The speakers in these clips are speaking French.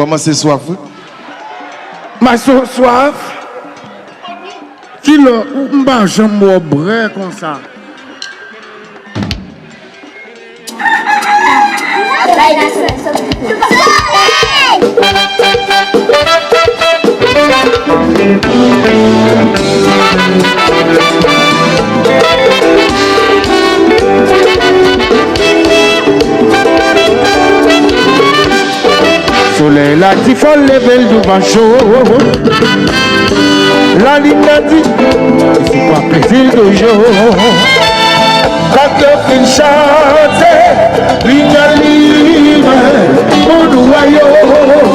Comment c'est soif? Ma soif. Qui le m'a jamais bré comme ça. Soleil la dit faut lever le vent chaud. La ligne a dit c'est pas plaisir de jour. Quand le fin chante, ligne à ligne, mon royaume.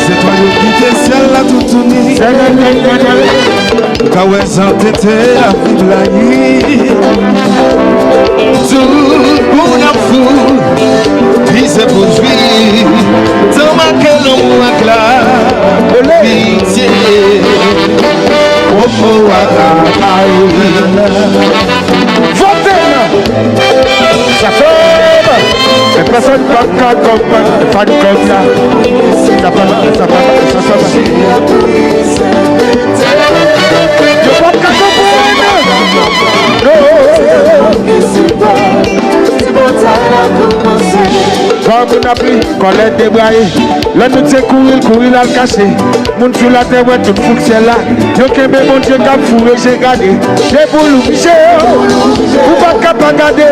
C'est toi qui t'es ciel là tout tourné. Quand ouais s'entêté à vivre la vie. Tout mon amour, il se poursuit. Dans ma quelle on acclame pitié. Oh oh Ça fait les personnes comme les fans comme ça. Ça va. Quand on a pris, qu'on est débraillé, là nous t'es courir là le caché. Moun sur la terre, ouais, tout fou que c'est là. Yo kembe mon Dieu, cap fourré, j'ai gardé. Des boulous fichés, ou pas cap à garder.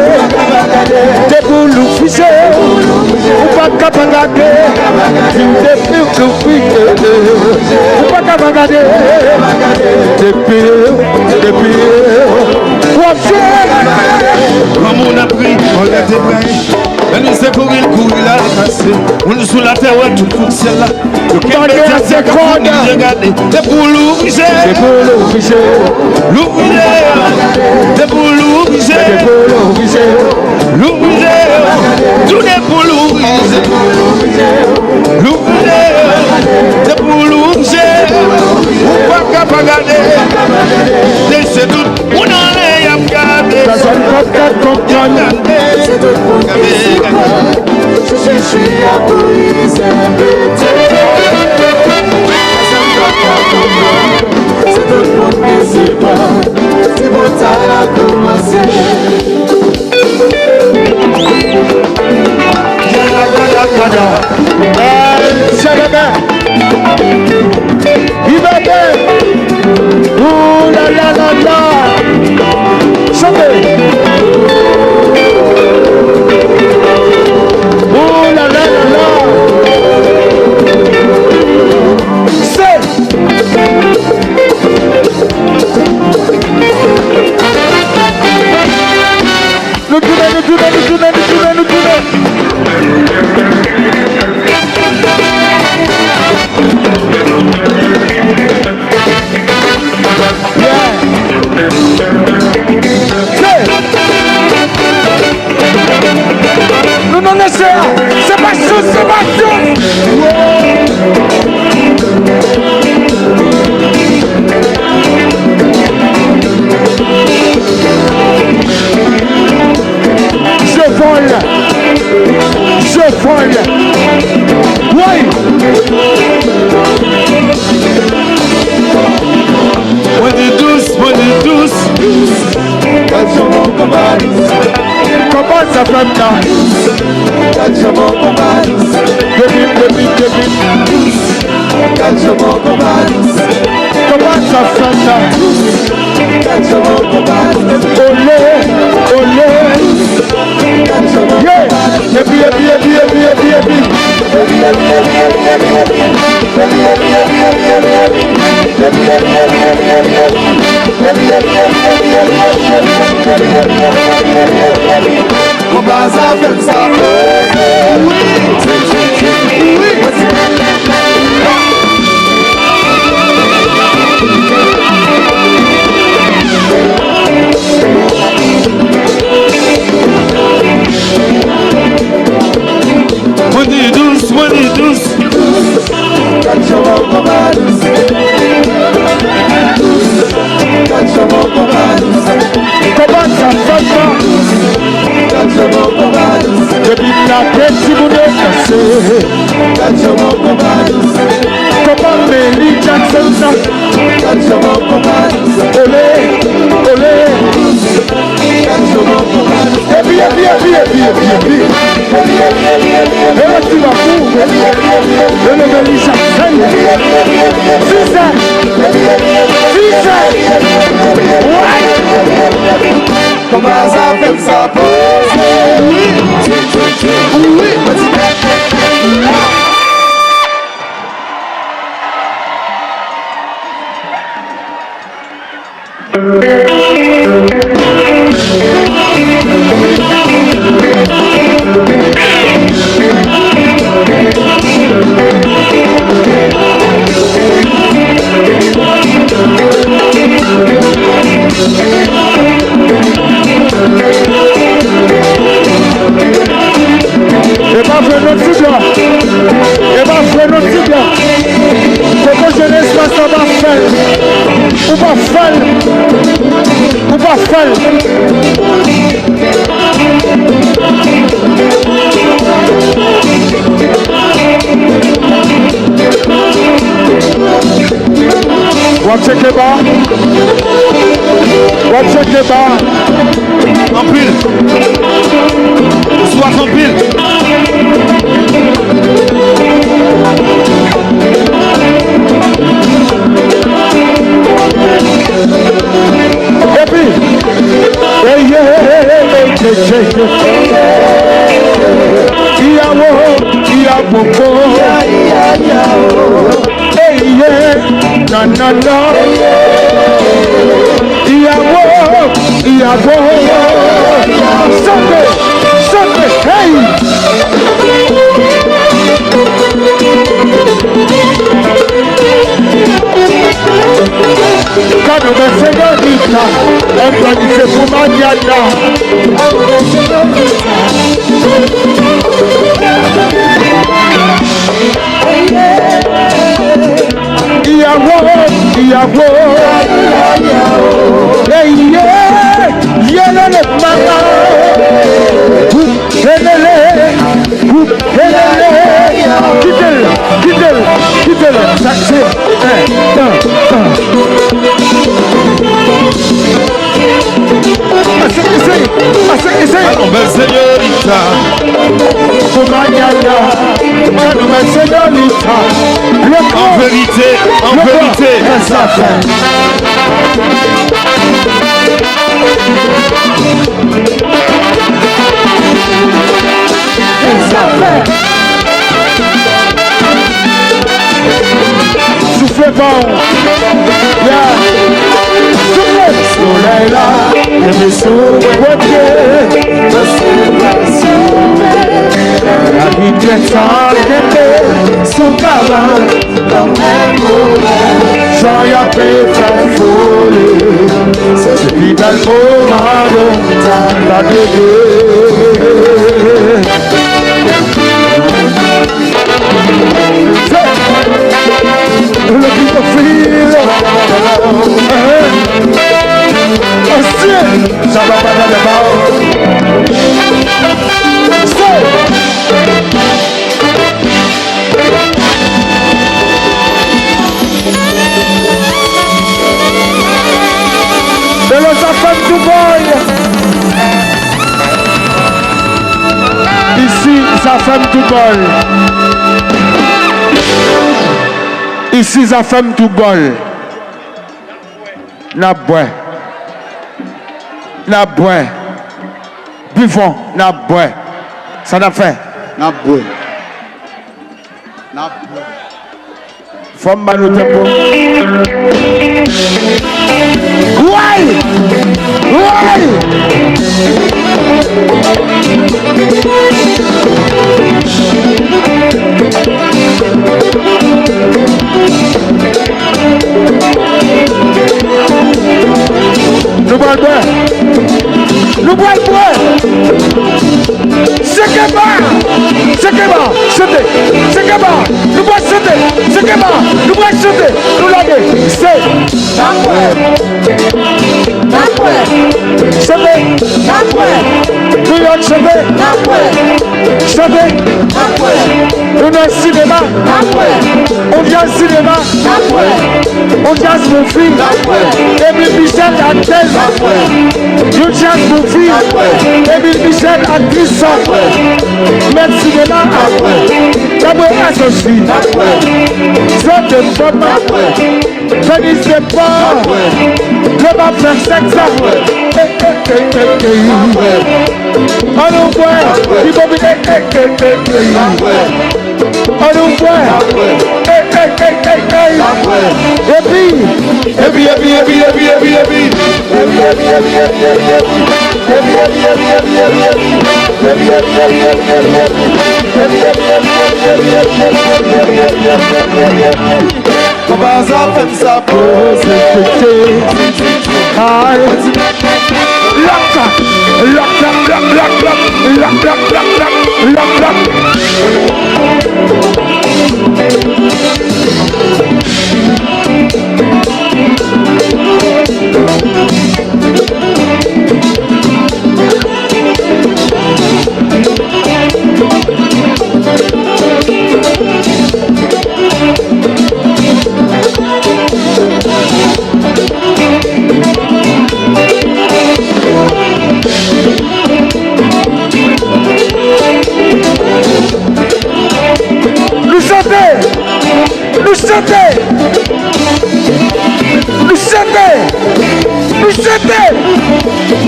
Des boulous fichés, ou pas cap à garder. Des boulous fichés, ou pas cap à garder. Des comme on a pris, on l'a débraillé. Mais nous c'est courir là le caché. On nous sous la terre, ouais, tout fou que c'est là. Yo kembe c'est quoi, j'ai gardé. Des boulous fichés, l'ouvrier, des boulous visés, l'ouvrier, tous les boulous visés, l'ouvrier, des boulous visés, ou pas qu'à regarder, c'est tout, on en est à regarder, je suis à briser. C'est tout le monde qui s'y bat. C'est bon, ça a commencé. Ouh la la la la. Chantez. Ouh la la la la. C'est. Nous tournons. Nous non laissons, c'est pas sûr. Je vole. Oui. Moi de douce. Comment ça fait là? Début. Comment ça fait là? Olé. Yeah. Début. On va faire ça. Money douce. Comment ça fait ça? Comment Mary Jackson ça? Olé, olé. Et puis. Et là tu vas fou. Et le Mary Jackson. Fils. Ouais. Comment ça fait ça poser? Oui. Et pas faire notre figure. Et pas faire notre figure. Faut que jeunesse passe ça va faire. Ou pas faire. Ou pas faire. Watch it, En pile. Sois en pile. Et puis, Quand on va señorita, on dice pour mañana. Allons, belle señorita. En vérité, ça fait. Souffle bon, souffle, soleil là, et mes souffles, la vie est sans quête, son cabane, dans mes mots, j'en y a fait folie, c'est plus belle moment de la bébé. Le people feel ça va pas dans le bas. De los enfants du boy. Ici, sa femme du bol. Ici, sa femme du bol. Na bois. Na bois. Buvons, na bois. Ça n'a fait. Na bois. Na bois. Femme mal au tempo. Ouais! Ouais! Nous bois le bois. Nous bois le bois. C'est que bon. C'est que bon. Chantez. C'est que bon. Nous bois chanter. C'est que bon. Nous bois chanter. Nous laguer. C'est. Chantez. New York chanter. Chanter. Nous dans le cinéma. On vient au cinéma. On jazz mon fils. Émile Michel actrice. On jazz mon fils. Émile Michel actrice. Mettre cinéma. D'abord associé. Zone de format. Tennis de port. Le bas faire sexe. On nous voit. Il faut bien. On nous voit. Et puis. Comment ça fait ça pose?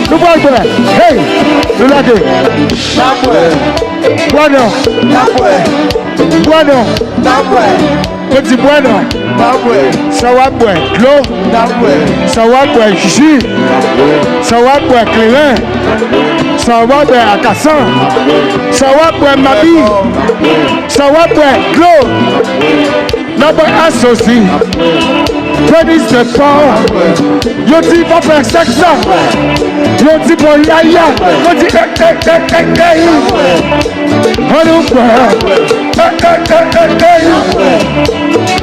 Nous voyons, hey, nous l'avons. Bueno. Petit bueno. Ça va boire l'eau. Ça va boire jus. Ça va boire clairin. Ça va boire acassan. Ça va boire mabi. Ça va boire l'eau. Notre associé. Tennis de port. Yo dit va faire sexe. Yo dit pour yaya. Yo dit on nous voit.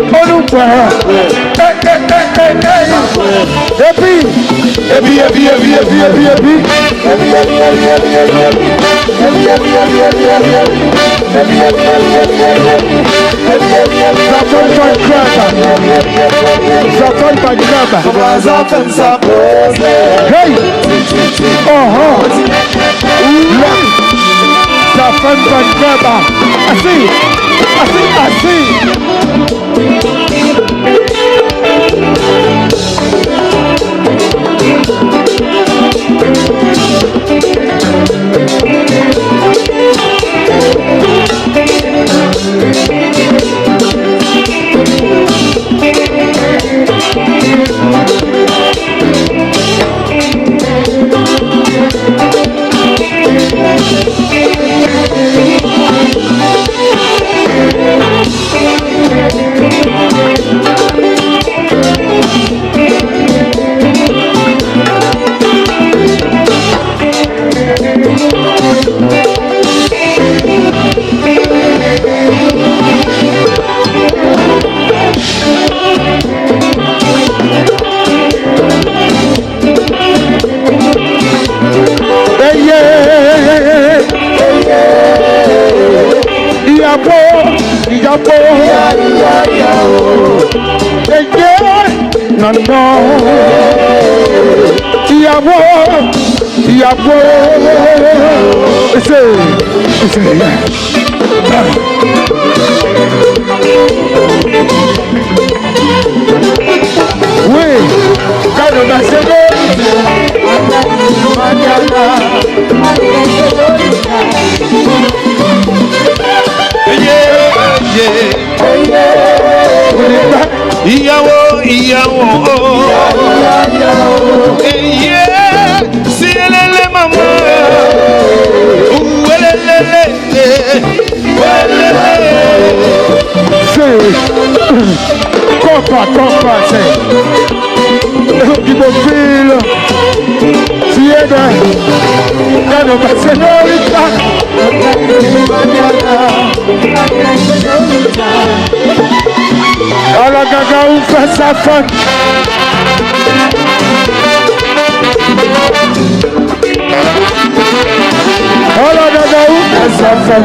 On nous voit. Et puis. Hey! Oh! Ça fait une bonne club. Assis! Alors gaga ou fait sa fun. Alors gaga ou fait sa fun.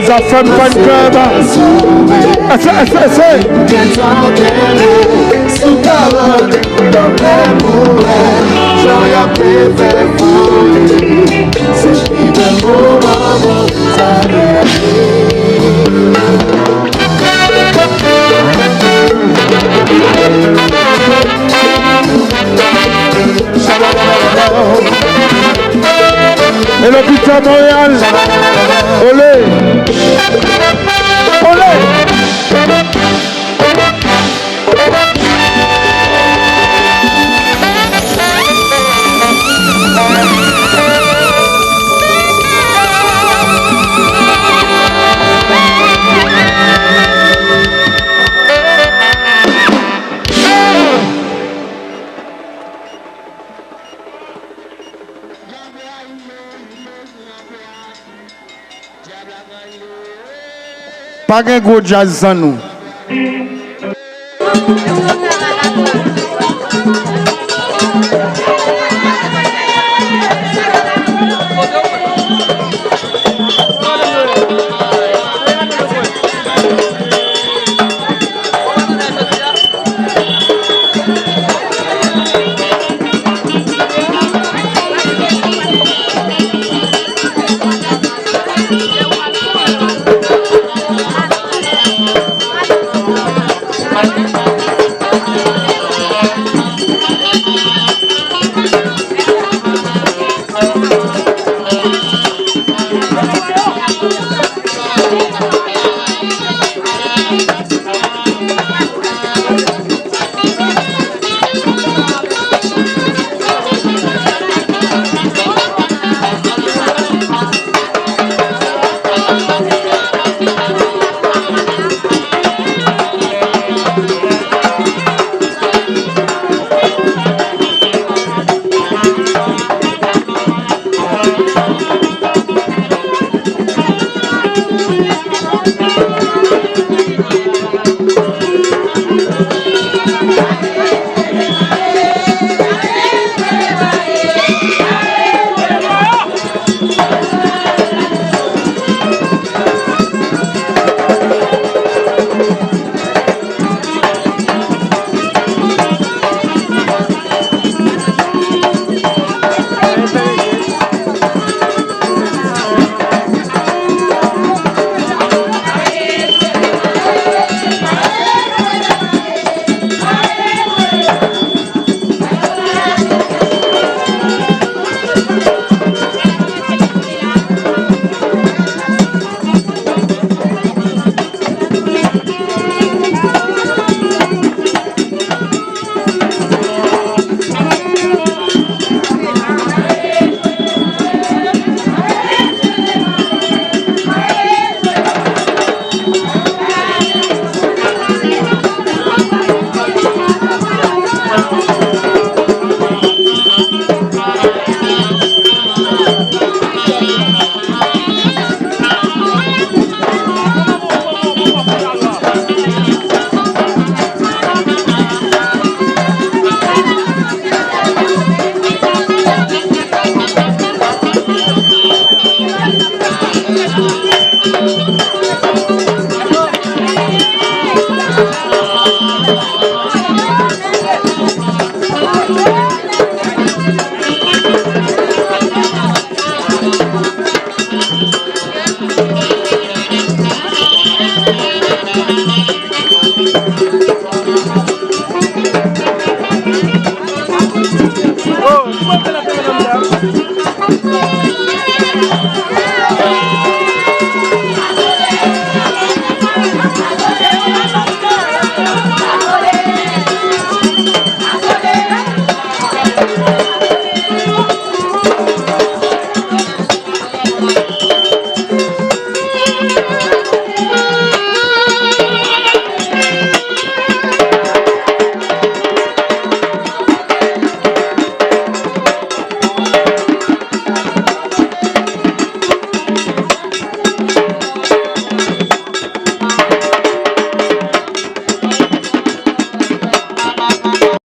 Ça fait pas de club. Essaye. Sous parole, dans les mourets, j'aurais appris faire folie. C'est qui de moment, ça Et l'hôpital Montréal. Olé. Olé. Pas de gros jazz sans nous.